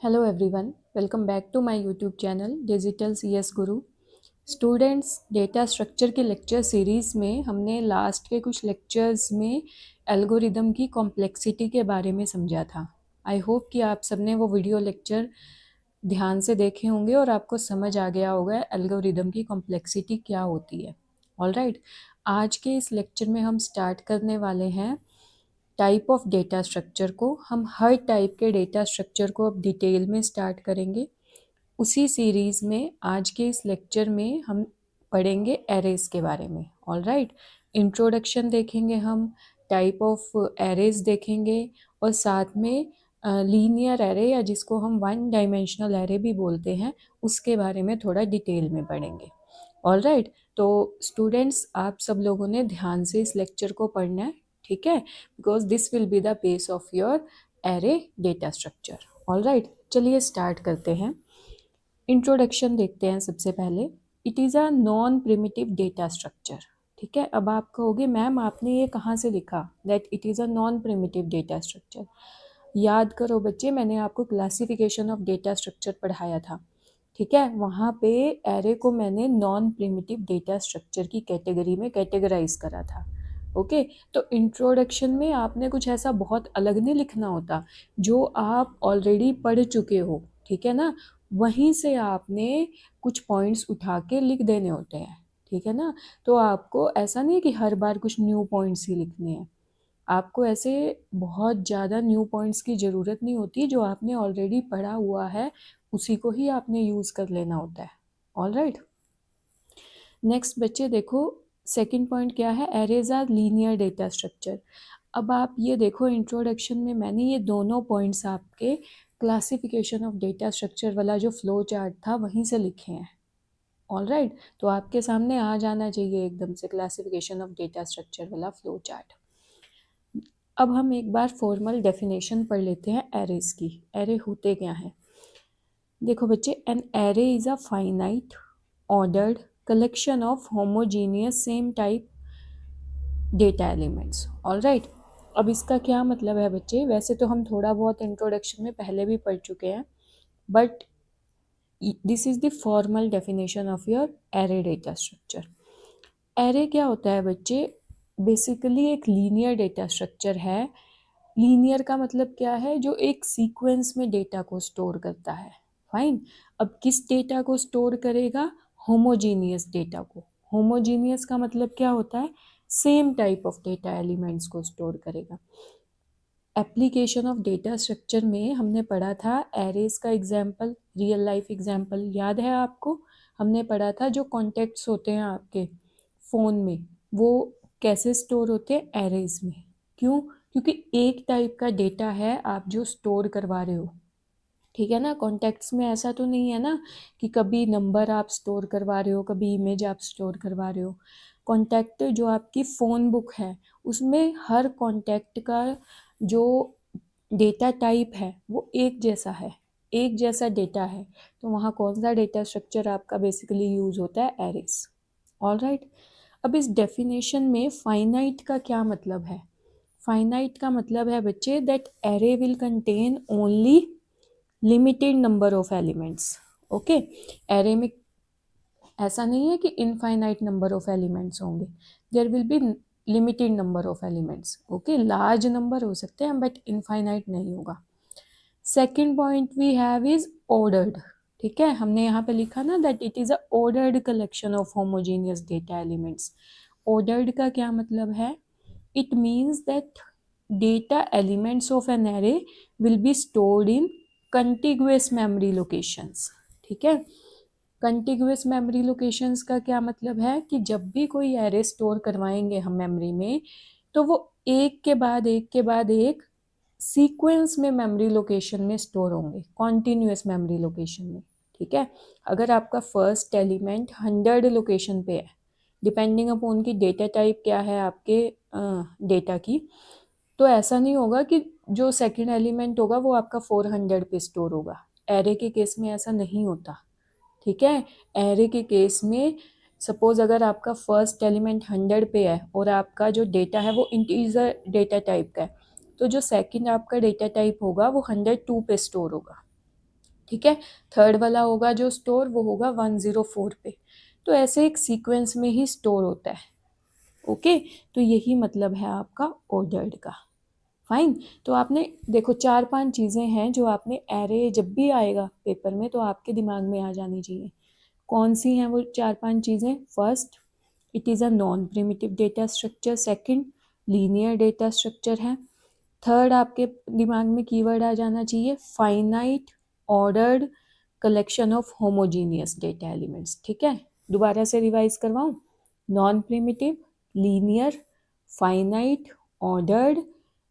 Hello everyone, welcome back to my YouTube channel digital CS guru. Students, data structure के lecture series में हमने last के कुछ lectures में एल्गोरिदम की कॉम्प्लेक्सिटी के बारे में समझा था। आई होप कि आप सबने वो वीडियो लेक्चर ध्यान से देखे होंगे और आपको समझ आ गया होगा एल्गोरिदम की कॉम्प्लेक्सिटी क्या होती है। ऑलराइट, आज के इस लेक्चर में हम स्टार्ट करने वाले हैं टाइप ऑफ डेटा स्ट्रक्चर को। हम हर टाइप के डेटा स्ट्रक्चर को अब डिटेल में स्टार्ट करेंगे। उसी सीरीज़ में आज के इस लेक्चर में हम पढ़ेंगे एरेज के बारे में। ऑलराइट, इंट्रोडक्शन देखेंगे, हम टाइप ऑफ एरेज देखेंगे और साथ में लीनियर एरे या जिसको हम वन डायमेंशनल एरे भी बोलते हैं उसके बारे में थोड़ा डिटेल में पढ़ेंगे। ऑलराइट, तो स्टूडेंट्स आप सब लोगों ने ध्यान से इस लेक्चर को पढ़ना है, ठीक है, because this will be the base of your array data structure. Alright, चलिए स्टार्ट करते हैं। इंट्रोडक्शन देखते हैं सबसे पहले। It is a non primitive data structure. ठीक है, अब आप कहोगे मैम आपने ये कहाँ से लिखा that it is a non primitive data structure. याद करो बच्चे, मैंने आपको क्लासिफिकेशन ऑफ डेटा स्ट्रक्चर पढ़ाया था। ठीक है, वहाँ पे एरे को मैंने नॉन प्रिमिटिव डेटा स्ट्रक्चर की कैटेगरी में कैटेगराइज करा था। ओके, तो इंट्रोडक्शन में आपने कुछ ऐसा बहुत अलग नहीं लिखना होता, जो आप ऑलरेडी पढ़ चुके हो, ठीक है ना, वहीं से आपने कुछ पॉइंट्स उठा के लिख देने होते हैं। ठीक है ना, तो आपको ऐसा नहीं है कि हर बार कुछ न्यू पॉइंट्स ही लिखने हैं। आपको ऐसे बहुत ज़्यादा न्यू पॉइंट्स की ज़रूरत नहीं होती, जो आपने ऑलरेडी पढ़ा हुआ है उसी को ही आपने यूज़ कर लेना होता है। ऑलराइट, नेक्स्ट बच्चे देखो, सेकंड पॉइंट क्या है, arrays are linear data structure. अब आप ये देखो, इंट्रोडक्शन में मैंने ये दोनों पॉइंट्स आपके क्लासिफिकेशन ऑफ डेटा स्ट्रक्चर वाला जो फ्लो चार्ट था वहीं से लिखे हैं। ऑलराइट, तो आपके सामने आ जाना चाहिए एकदम से क्लासिफिकेशन ऑफ डेटा स्ट्रक्चर वाला फ्लो चार्ट। अब हम एक बार फॉर्मल डेफिनेशन पढ़ लेते हैं एरेज की। एरे होते क्या हैं? देखो बच्चे, an array is a finite ordered collection of homogeneous same type data elements. Alright, अब इसका क्या मतलब है बच्चे? वैसे तो हम थोड़ा बहुत इंट्रोडक्शन में पहले भी पढ़ चुके हैं, but this is the formal definition of your array data structure. Array क्या होता है बच्चे? बेसिकली एक लीनियर डेटा स्ट्रक्चर है। लीनियर का मतलब क्या है? जो एक सीक्वेंस में डेटा को स्टोर करता है। फाइन, अब किस डेटा को स्टोर करेगा? होमोजीनियस डेटा को। होमोजीनियस का मतलब क्या होता है? Same type of data elements को स्टोर करेगा। एप्लीकेशन ऑफ डेटा स्ट्रक्चर में हमने पढ़ा था एरेज का एग्जाम्पल, रियल लाइफ एग्जाम्पल याद है आपको? हमने पढ़ा था जो कॉन्टेक्ट्स होते हैं आपके फ़ोन में, वो कैसे स्टोर होते हैं? एरेज में। क्यों? क्योंकि एक टाइप का डेटा है आप जो स्टोर करवा रहे हो। ठीक है ना, कॉन्टेक्ट्स में ऐसा तो नहीं है ना कि कभी नंबर आप स्टोर करवा रहे हो, कभी इमेज आप स्टोर करवा रहे हो। कॉन्टैक्ट जो आपकी फ़ोन बुक है उसमें हर कॉन्टैक्ट का जो डेटा टाइप है वो एक जैसा है, एक जैसा डेटा है। तो वहाँ कौन सा डेटा स्ट्रक्चर आपका बेसिकली यूज़ होता है? एरेज। ऑलराइट, अब इस डेफिनेशन में फाइनाइट का क्या मतलब है? फाइनाइट का मतलब है बच्चे that array will contain only limited number of elements. Okay, array में ऐसा नहीं है कि इनफाइनाइट नंबर ऑफ एलिमेंट्स होंगे, there will be limited number of elements. Okay, large number हो सकते हैं बट इनफाइनाइट नहीं होगा। Second point we have is ordered. ठीक है, हमने यहाँ पे लिखा ना that it is a ordered collection of homogeneous data elements. Ordered का क्या मतलब है? It means that data elements of an array will be stored in contiguous memory locations। ठीक है, contiguous memory locations का क्या मतलब है कि जब भी कोई array स्टोर करवाएंगे हम मेमोरी में, तो वो एक के बाद एक के बाद एक सीक्वेंस में मेमोरी लोकेशन में स्टोर होंगे, कॉन्टीन्यूस मेमोरी लोकेशन में। ठीक है, अगर आपका फर्स्ट एलिमेंट 100 लोकेशन पे है, डिपेंडिंग अपॉन की डेटा टाइप क्या है आपके डेटा की, तो ऐसा नहीं होगा कि जो सेकंड एलिमेंट होगा वो आपका 400 पे स्टोर होगा। एरे के केस में ऐसा नहीं होता। ठीक है, एरे के केस में सपोज अगर आपका फर्स्ट एलिमेंट 100 पे है और आपका जो डेटा है वो इंटीजर डेटा टाइप का है, तो जो सेकंड आपका डेटा टाइप होगा वो 102 पे स्टोर होगा। ठीक है। थर्ड वाला होगा जो स्टोर वो होगा 104 पे। तो ऐसे एक सीक्वेंस में ही स्टोर होता है। ओके, तो यही मतलब है आपका ऑर्डर्ड का। फाइन। तो आपने देखो 4-5 चीज़ें हैं जो आपने एरे जब भी आएगा पेपर में तो आपके दिमाग में आ जानी चाहिए। कौन सी हैं वो 4-5 चीज़ें? First, it is a non primitive data structure. Second, linear data structure है। थर्ड, आपके दिमाग में कीवर्ड आ जाना चाहिए finite ordered collection of homogeneous data elements. ठीक है, दोबारा से रिवाइज करवाऊँ? Non primitive, linear, finite, ordered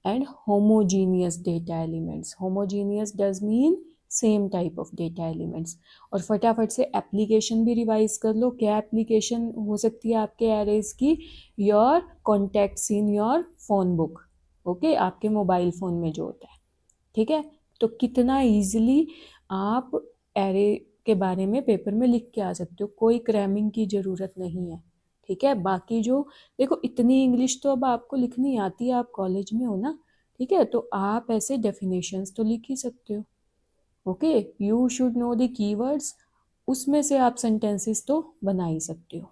and homogeneous data elements. Homogeneous does mean same type of data elements. और फटाफट से एप्लीकेशन भी रिवाइज कर लो। क्या एप्लीकेशन हो सकती है आपके एरेज की? Your contacts in your phone book. Okay, आपके मोबाइल फ़ोन में जो होता है। ठीक है, तो कितना ईजिली आप एरे के बारे में पेपर में लिख के आ सकते हो, कोई क्रैमिंग की ज़रूरत नहीं है। ठीक है, बाकी जो देखो इतनी इंग्लिश तो अब आपको लिखनी आती है, आप कॉलेज में हो ना। ठीक है, तो आप ऐसे डेफिनेशंस तो लिख ही सकते हो। Okay, you should know the keywords, उसमें से आप सेंटेंसेस तो बना ही सकते हो।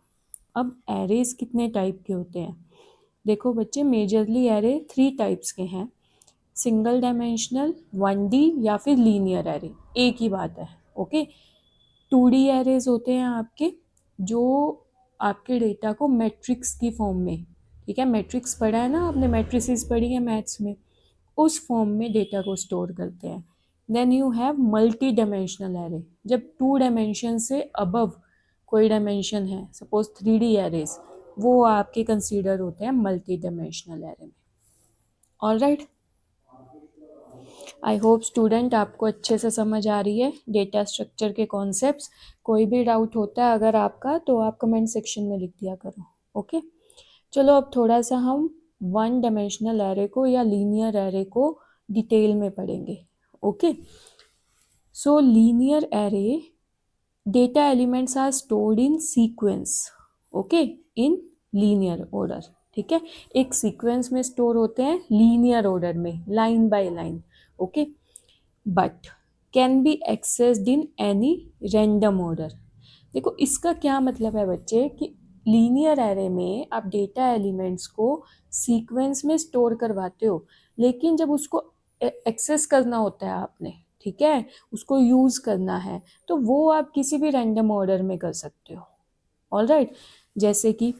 अब एरेज कितने टाइप के होते हैं? देखो बच्चे, मेजरली एरे 3 टाइप्स के हैं। सिंगल डायमेंशनल, 1D या फिर लीनियर एरे, एक ही बात है। ओके, 2D एरेज होते हैं आपके, जो आपके डेटा को मैट्रिक्स की फॉर्म में, ठीक है, मैट्रिक्स पढ़ा है ना आपने, मैट्रिसेस पढ़ी है मैथ्स में, उस फॉर्म में डेटा को स्टोर करते हैं। Then you have multi dimensional array, जब 2 डायमेंशन से अबव कोई डायमेंशन है, सपोज 3D एरेज, वो आपके कंसीडर होते हैं मल्टी डायमेंशनल एरे में। ऑलराइट, आई होप स्टूडेंट आपको अच्छे से समझ आ रही है डेटा स्ट्रक्चर के कॉन्सेप्ट्स। कोई भी डाउट होता है अगर आपका तो आप कमेंट सेक्शन में लिख दिया करो। ओके, चलो अब थोड़ा सा हम 1 डायमेंशनल एरे को या लीनियर एरे को डिटेल में पढ़ेंगे। Okay, so linear array data elements are stored in sequence. Okay, in linear order. ठीक है, एक सीक्वेंस में स्टोर होते हैं लीनियर ऑर्डर में, line by line. Okay, but can be accessed in any random order. देखो इसका क्या मतलब है बच्चे, कि लीनियर एरे में आप डेटा एलिमेंट्स को सीक्वेंस में स्टोर करवाते हो, लेकिन जब उसको एक्सेस करना होता है आपने, ठीक है, उसको यूज़ करना है, तो वो आप किसी भी रैंडम ऑर्डर में कर सकते हो। ऑलराइट, जैसे कि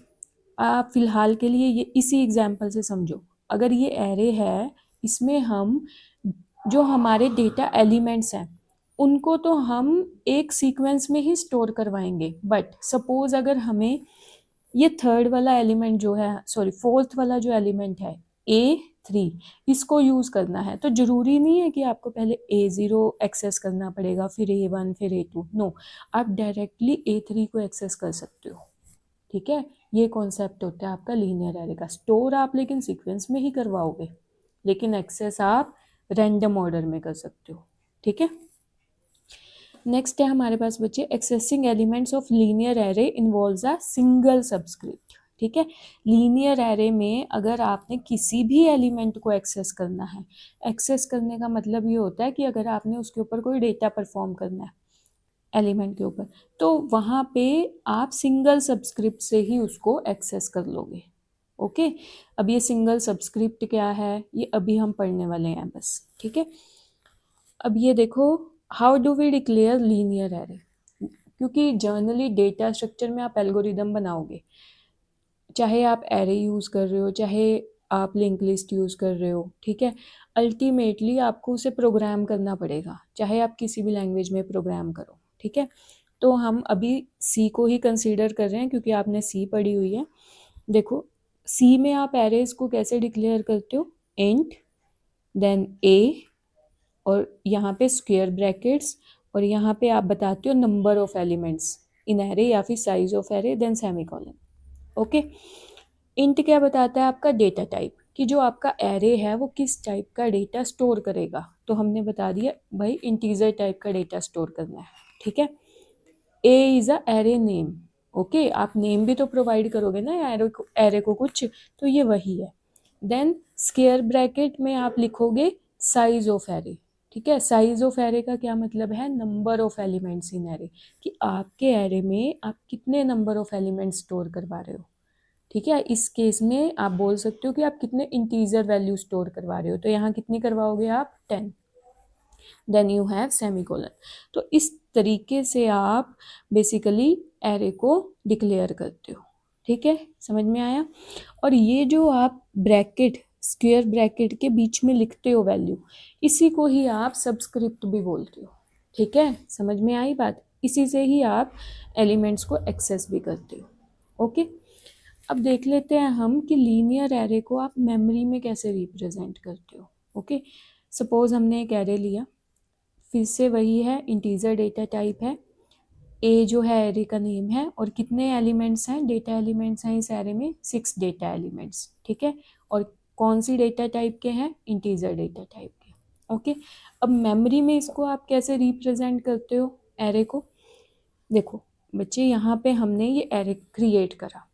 आप फिलहाल के लिए ये इसी एग्जाम्पल से समझो। अगर ये एरे है, इसमें हम जो हमारे डेटा एलिमेंट्स हैं उनको तो हम एक सीक्वेंस में ही स्टोर करवाएंगे, बट सपोज अगर हमें ये थर्ड वाला एलिमेंट जो है, सॉरी फोर्थ वाला जो एलिमेंट है A3, इसको यूज़ करना है, तो ज़रूरी नहीं है कि आपको पहले A0 एक्सेस करना पड़ेगा, फिर A1, फिर A2। नो, आप डायरेक्टली A3 को एक्सेस कर सकते हो। ठीक है, ये कॉन्सेप्ट होता है आपका लीनियर एरे का। स्टोर आप लेकिन सीक्वेंस में ही करवाओगे, लेकिन एक्सेस आप रैंडम ऑर्डर में कर सकते हो। ठीक है, नेक्स्ट है हमारे पास बच्चे, accessing elements of linear array involves a single subscript. ठीक है, लीनियर एरे में अगर आपने किसी भी एलिमेंट को एक्सेस करना है, एक्सेस करने का मतलब ये होता है कि अगर आपने उसके ऊपर कोई डेटा परफॉर्म करना है एलिमेंट के ऊपर, तो वहाँ पे आप सिंगल सबस्क्रिप्ट से ही उसको एक्सेस कर लोगे। ओके, अब ये सिंगल सबस्क्रिप्ट क्या है ये अभी हम पढ़ने वाले हैं बस। ठीक है, अब ये देखो, how do we declare linear array, क्योंकि जर्नली डेटा स्ट्रक्चर में आप एल्गोरिदम बनाओगे, चाहे आप एरे यूज़ कर रहे हो, चाहे आप लिंक लिस्ट यूज़ कर रहे हो। ठीक है, अल्टीमेटली आपको उसे प्रोग्राम करना पड़ेगा, चाहे आप किसी भी लैंग्वेज में प्रोग्राम करो। ठीक है, तो हम अभी सी को ही कंसीडर कर रहे हैं क्योंकि आपने सी पढ़ी हुई है। देखो सी में आप एरेज को कैसे डिक्लेयर करते हो, इंट देन ए, और यहाँ पे स्क्वायर ब्रैकेट्स, और यहाँ पे आप बताते हो number of elements in array या फिर size of array, then semicolon. Okay, int क्या बताता है, आपका डेटा टाइप, कि जो आपका एरे है वो किस टाइप का डेटा स्टोर करेगा, तो हमने बता दिया भाई इंटीजर टाइप का डेटा स्टोर करना है। ठीक है, A is a array name. Okay, आप नेम भी तो प्रोवाइड करोगे ना एरे को कुछ, तो ये वही है। देन स्क्वायर ब्रैकेट में आप लिखोगे साइज ऑफ एरे। ठीक है। साइज ऑफ एरे का क्या मतलब है, number of elements in array, कि आपके एरे में आप कितने नंबर ऑफ एलिमेंट्स स्टोर करवा रहे हो। ठीक है, इस केस में आप बोल सकते हो कि आप कितने इंटीजर वैल्यू स्टोर करवा रहे हो, तो यहाँ कितनी करवाओगे आप 10, देन यू हैव सेमीकोलन। तो इस तरीके से आप बेसिकली एरे को डिक्लेयर करते हो। ठीक है, समझ में आया। और ये जो आप ब्रैकेट, स्क्वायर ब्रैकेट के बीच में लिखते हो वैल्यू, इसी को ही आप सबस्क्रिप्ट भी बोलते हो। ठीक है, समझ में आई बात। इसी से ही आप एलिमेंट्स को एक्सेस भी करते हो। ओके, अब देख लेते हैं हम कि लीनियर एरे को आप मेमोरी में कैसे रिप्रेजेंट करते हो। ओके, सपोज हमने एक एरे लिया, फिर से वही है, इंटीजर डेटा टाइप है, ए जो है एरे का नेम है, और कितने एलिमेंट्स हैं, डेटा एलिमेंट्स हैं इस एरे में 6 डेटा एलिमेंट्स। ठीक है, और कौन सी डेटा टाइप के हैं, इंटीजर डेटा टाइप के। ओके, अब मेमोरी में इसको आप कैसे रिप्रेजेंट करते हो एरे को। देखो बच्चे, यहाँ पे हमने ये एरे क्रिएट करा,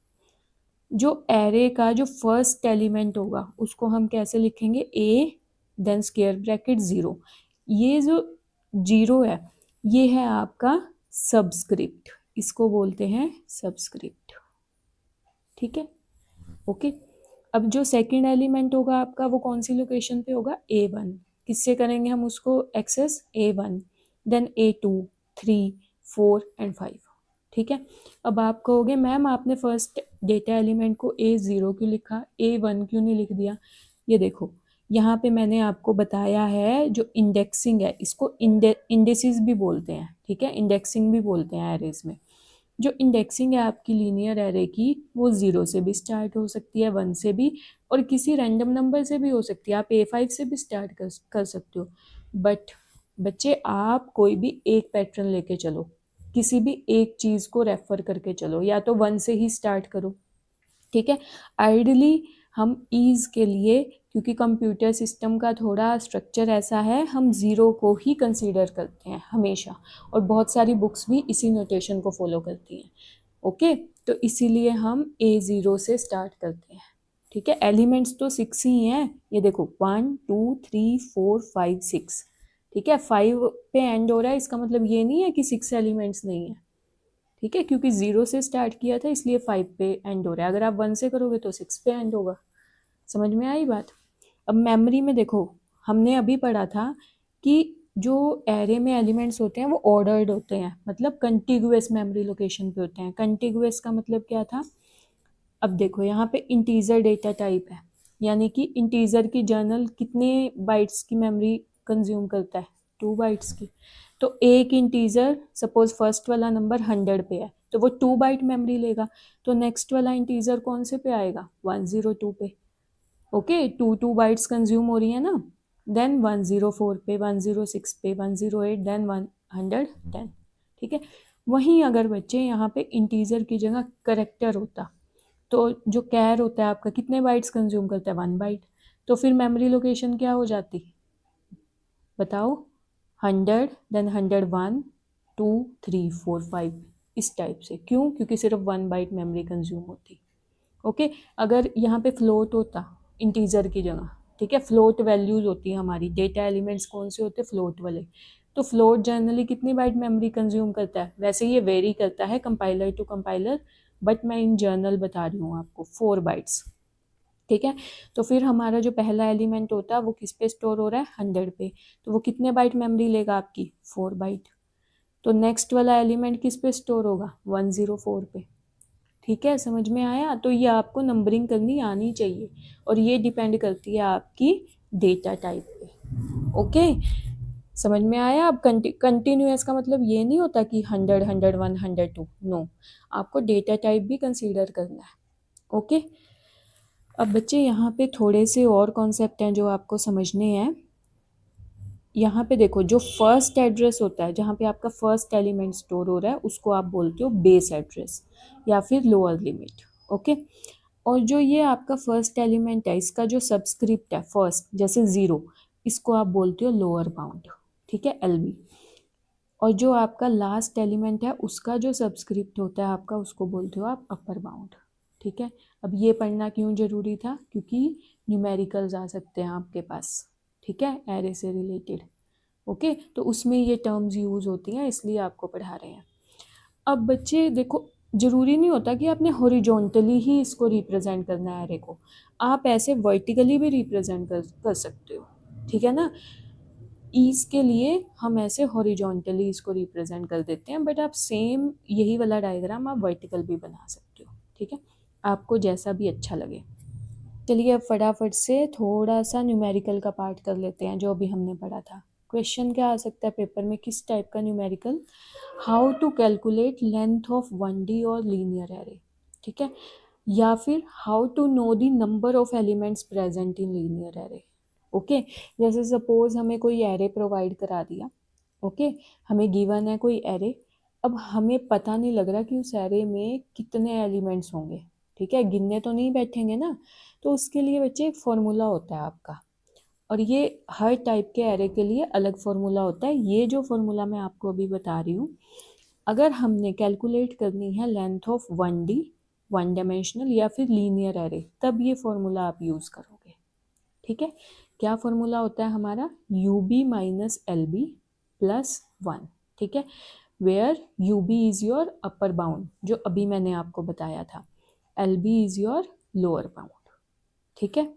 जो एरे का जो फर्स्ट एलिमेंट होगा उसको हम कैसे लिखेंगे, ए देन स्क्वायर ब्रैकेट 0। ये जो 0 है ये है आपका सबस्क्रिप्ट, इसको बोलते हैं सबस्क्रिप्ट। ठीक है, ओके। अब जो सेकंड एलिमेंट होगा आपका वो कौन सी लोकेशन पे होगा, A1। किससे करेंगे हम उसको access, A1 then A2 3 4 and 5। ठीक है, अब आप कहोगे मैम आपने फर्स्ट डेटा एलिमेंट को A0 क्यों लिखा, A1 क्यों नहीं लिख दिया। ये देखो यहाँ पे मैंने आपको बताया है, जो इंडेक्सिंग है इसको इंडेसिस भी बोलते हैं। ठीक है, इंडेक्सिंग भी बोलते हैं एरेज में। जो इंडेक्सिंग है आपकी लीनियर एरे की, वो 0 से भी स्टार्ट हो सकती है, 1 से भी, और किसी रैंडम नंबर से भी हो सकती है। आप A5 से भी स्टार्ट कर सकते हो। बट बच्चे, आप कोई भी एक पैटर्न लेके चलो, किसी भी एक चीज़ को रेफर करके चलो, या तो 1 से ही स्टार्ट करो। ठीक है, आइडली हम ईज़ के लिए, क्योंकि कंप्यूटर सिस्टम का थोड़ा स्ट्रक्चर ऐसा है, हम 0 को ही कंसीडर करते हैं हमेशा, और बहुत सारी बुक्स भी इसी नोटेशन को फॉलो करती हैं। ओके, तो इसीलिए हम A0 से स्टार्ट करते हैं। ठीक है, एलिमेंट्स तो 6 ही हैं, ये देखो 1 2 3 4 5 6। ठीक है, 5 पे एंड हो रहा है, इसका मतलब ये नहीं है कि 6 एलिमेंट्स नहीं है। ठीक है, क्योंकि 0 से स्टार्ट किया था इसलिए 5 पे एंड हो रहा है, अगर आप 1 से करोगे तो 6 पे एंड होगा। समझ में आई बात। अब मेमोरी में देखो, हमने अभी पढ़ा था कि जो एरे में एलिमेंट्स होते हैं वो ऑर्डर्ड होते हैं, मतलब कंटिगुअस मेमोरी लोकेशन पे होते हैं। कंटिगुअस का मतलब क्या था, अब देखो यहाँ पे इंटीजर डेटा टाइप है, यानी कि इंटीजर की जर्नल कितने बाइट्स की मेमोरी कंज्यूम करता है, 2 बाइट्स की। तो एक इंटीजर, सपोज फर्स्ट वाला नंबर 100 पे है तो वो 2 बाइट मेमोरी लेगा, तो नेक्स्ट वाला इंटीजर कौन से पे आएगा, 102 पे। ओके, 2 बाइट्स कंज्यूम हो रही है ना, देन 104 पे, 106 पे, 108, देन 110। ठीक है, वहीं अगर बच्चे यहाँ पे इंटीजर की जगह करेक्टर होता, तो जो कैर होता है आपका कितने बाइट्स कंज्यूम करता है, 1 बाइट, तो फिर मेमोरी लोकेशन क्या हो जाती, बताओ, 100 देन 101 2 3 4 5, इस टाइप से। क्यों, क्योंकि सिर्फ 1 बाइट मेमोरी कंज्यूम होती। ओके, अगर यहाँ पे फ्लोट होता इंटीजर की जगह, ठीक है, फ्लोट वैल्यूज होती है हमारी, डेटा एलिमेंट्स कौन से होते हैं, फ्लोट वाले, तो फ्लोट जनरली कितनी बाइट मेमोरी कंज्यूम करता है, वैसे ये वेरी करता है कंपाइलर टू कंपाइलर, बट मैं इन जनरल बता रही हूँ आपको 4 बाइट्स। ठीक है, तो फिर हमारा जो पहला एलिमेंट होता है वो किस पे स्टोर हो रहा है, 100 पे, तो वो कितने बाइट मेमोरी लेगा आपकी, 4 बाइट। तो नेक्स्ट वाला एलिमेंट किस पे स्टोर होगा, 104 पे। ठीक है, समझ में आया। तो ये आपको नंबरिंग करनी आनी चाहिए, और ये डिपेंड करती है आपकी डेटा टाइप पे। ओके, समझ में आया। अब कंटिन्यूअस का मतलब ये नहीं होता कि 100 101 102, नो, आपको डेटा टाइप भी कंसीडर करना है। ओके, अब बच्चे यहाँ पे थोड़े से और कॉन्सेप्ट हैं जो आपको समझने हैं। यहाँ पे देखो, जो फर्स्ट एड्रेस होता है, जहाँ पे आपका फर्स्ट एलिमेंट स्टोर हो रहा है, उसको आप बोलते हो बेस एड्रेस या फिर लोअर लिमिट। ओके, और जो ये आपका फर्स्ट एलिमेंट है, इसका जो सबस्क्रिप्ट है फर्स्ट, जैसे 0, इसको आप बोलते हो लोअर बाउंड। ठीक है, LB। और जो आपका लास्ट एलिमेंट है उसका जो सबस्क्रिप्ट होता है आपका, उसको बोलते हो आप अपर बाउंड। ठीक है, अब ये पढ़ना क्यों ज़रूरी था, क्योंकि न्यूमेरिकल्स आ सकते हैं आपके पास। ठीक है, एरे से रिलेटेड। ओके, तो उसमें ये टर्म्स यूज़ होती हैं, इसलिए आपको पढ़ा रहे हैं। अब बच्चे देखो, ज़रूरी नहीं होता कि आपने हॉरिजॉन्टली ही इसको रिप्रेजेंट करना है एरे को, आप ऐसे वर्टिकली भी रिप्रेजेंट कर सकते हो, ठीक है ना। ईज के लिए हम ऐसे हॉरिजॉन्टली इसको रिप्रेजेंट कर देते हैं, बट आप सेम यही वाला डायग्राम आप वर्टिकल भी बना सकते हो, ठीक है, आपको जैसा भी अच्छा लगे। चलिए अब फटाफट से थोड़ा सा न्यूमेरिकल का पार्ट कर लेते हैं जो अभी हमने पढ़ा था। क्वेश्चन क्या आ सकता है पेपर में, किस टाइप का numerical, how to calculate length of 1D और लीनियर एरे, ठीक है, या फिर how to know the number of elements present in linear array. Okay, जैसे सपोज हमें कोई एरे प्रोवाइड करा दिया, ओके, हमें गिवन है कोई एरे, अब हमें पता नहीं लग रहा कि उस एरे में कितने एलिमेंट्स होंगे, ठीक है, गिनने तो नहीं बैठेंगे ना, तो उसके लिए बच्चे एक फॉर्मूला होता है आपका, और ये हर टाइप के एरे के लिए अलग फॉर्मूला होता है। ये जो फॉर्मूला मैं आपको अभी बता रही हूँ, अगर हमने कैलकुलेट करनी है length of 1D, one dimensional या फिर लीनियर एरे, तब ये फॉर्मूला आप यूज़ करोगे, ठीक है। क्या फॉर्मूला होता है हमारा, UB माइनस LB प्लस 1, ठीक है, where UB is your upper bound जो अभी मैंने आपको बताया था, LB is your lower bound, ठीक है।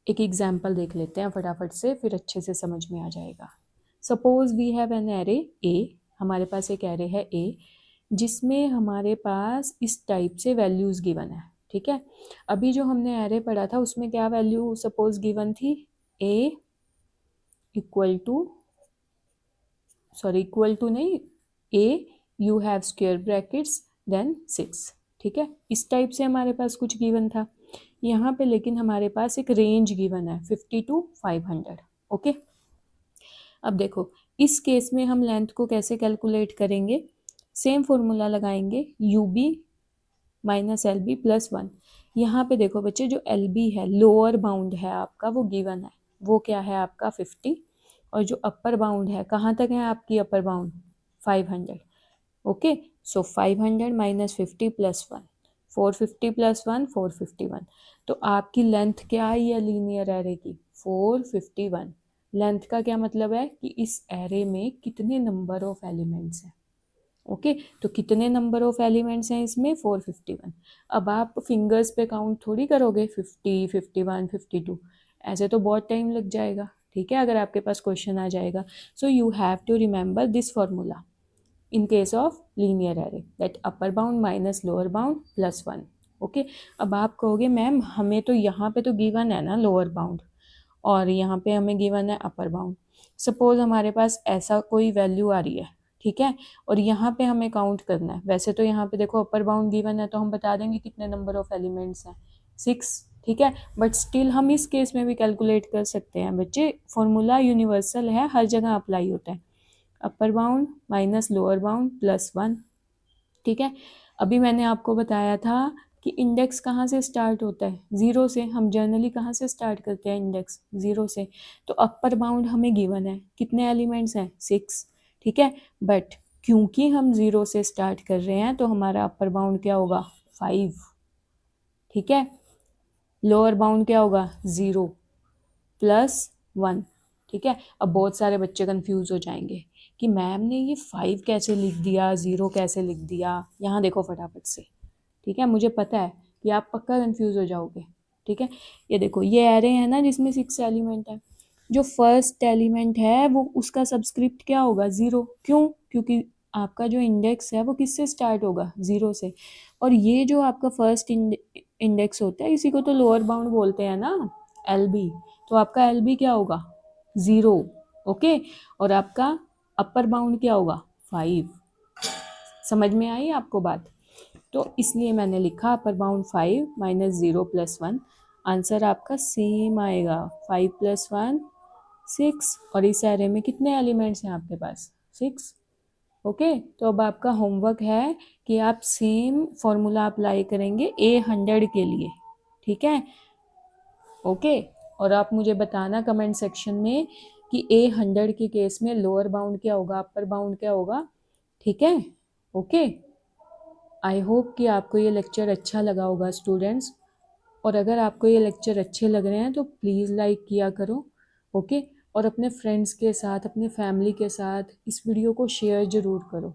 एक एग्जाम्पल देख लेते हैं फटाफट से, फिर अच्छे से समझ में आ जाएगा। Suppose we have an array A, हमारे पास एक एरे है ए जिसमें हमारे पास इस टाइप से वैल्यूज़ गिवन है, ठीक है। अभी जो हमने एरे पढ़ा था उसमें क्या वैल्यू सपोज गिवन थी, A equal to, sorry equal to नहीं, A you have square brackets then 6, ठीक है, इस टाइप से हमारे पास कुछ गिवन था यहाँ पे, लेकिन हमारे पास एक रेंज गिवन है 50 to 500, ओके। अब देखो इस केस में हम लेंथ को कैसे कैलकुलेट करेंगे, सेम फॉर्मूला लगाएंगे, UB माइनस LB प्लस 1। यहाँ पे देखो बच्चे, जो LB है लोअर बाउंड है आपका, वो गिवन है, वो क्या है आपका 50, और जो अपर बाउंड है, कहाँ तक है आपकी अपर बाउंड, 500, ओके। सो 500 माइनस 50 प्लस 1, 450 प्लस 1 451, तो आपकी लेंथ क्या आई है लीनियर एरे की, 451। लेंथ का क्या मतलब है कि इस एरे में कितने नंबर ऑफ एलिमेंट्स हैं, ओके, तो कितने नंबर ऑफ एलिमेंट्स हैं इसमें, 451। अब आप फिंगर्स पे काउंट थोड़ी करोगे, 50 51 52, ऐसे तो बहुत टाइम लग जाएगा, ठीक है, अगर आपके पास क्वेश्चन आ जाएगा। So you have to remember this formula in case of linear array, that upper bound minus lower bound plus 1, okay. अब आप कहोगे मैम हमें तो यहाँ पे तो गिवन है ना लोअर बाउंड, और यहाँ पे हमें गिवन है अपर बाउंड। सपोज हमारे पास ऐसा कोई वैल्यू आ रही है, ठीक है, और यहाँ पे हमें काउंट करना है, वैसे तो यहाँ पे देखो अपर बाउंड गिवन है तो हम बता देंगे कितने नंबर ऑफ एलिमेंट्स हैं, 6, ठीक है, बट स्टिल हम इस केस में भी कैलकुलेट कर सकते हैं बच्चे, फॉर्मूला यूनिवर्सल है, हर जगह अप्लाई होता है, upper bound minus lower bound plus 1, ठीक है। अभी मैंने आपको बताया था कि इंडेक्स कहाँ से स्टार्ट होता है, ज़ीरो से, हम जनरली कहाँ से स्टार्ट करते हैं इंडेक्स, ज़ीरो से, तो अपर बाउंड हमें गिवन है, कितने एलिमेंट्स हैं, 6, ठीक है, बट क्योंकि हम ज़ीरो से स्टार्ट कर रहे हैं तो हमारा अपर बाउंड क्या होगा, 5, ठीक है, लोअर बाउंड क्या होगा, 0 प्लस 1, ठीक है। अब बहुत सारे बच्चे कंफ्यूज हो जाएंगे कि मैम ने ये 5 कैसे लिख दिया, 0 कैसे लिख दिया, यहाँ देखो फटाफट से, ठीक है, मुझे पता है कि आप पक्का कंफ्यूज हो जाओगे, ठीक है। ये देखो ये एरे है ना जिसमें 6 एलिमेंट है, जो फर्स्ट एलिमेंट है वो उसका सबस्क्रिप्ट क्या होगा, 0, क्यों, क्योंकि आपका जो इंडेक्स है वो किससे स्टार्ट होगा, 0 से, और ये जो आपका फर्स्ट इंडेक्स होता है इसी को तो लोअर बाउंड बोलते हैं ना, LB, तो आपका LB क्या होगा, 0, ओके, और आपका अपर बाउंड क्या होगा, 5, समझ में आई आपको बात, तो इसलिए मैंने लिखा upper bound 5 minus 0 plus 1, answer आपका सेम आएगा, 5 प्लस 1 6, और इस एरे में कितने एलिमेंट्स हैं आपके पास, 6, ओके। तो अब आपका होमवर्क है कि आप सेम फॉर्मूला अप्लाई करेंगे A100 के लिए, ठीक है, ओके। और आप मुझे बताना कमेंट सेक्शन में कि A100 के केस में लोअर बाउंड क्या होगा, अपर बाउंड क्या होगा, ठीक है, ओके। आई होप कि आपको ये लेक्चर अच्छा लगा होगा स्टूडेंट्स, और अगर आपको ये लेक्चर अच्छे लग रहे हैं तो प्लीज़ लाइक किया करो, ओके। और अपने फ्रेंड्स के साथ, अपने फैमिली के साथ इस वीडियो को शेयर ज़रूर करो।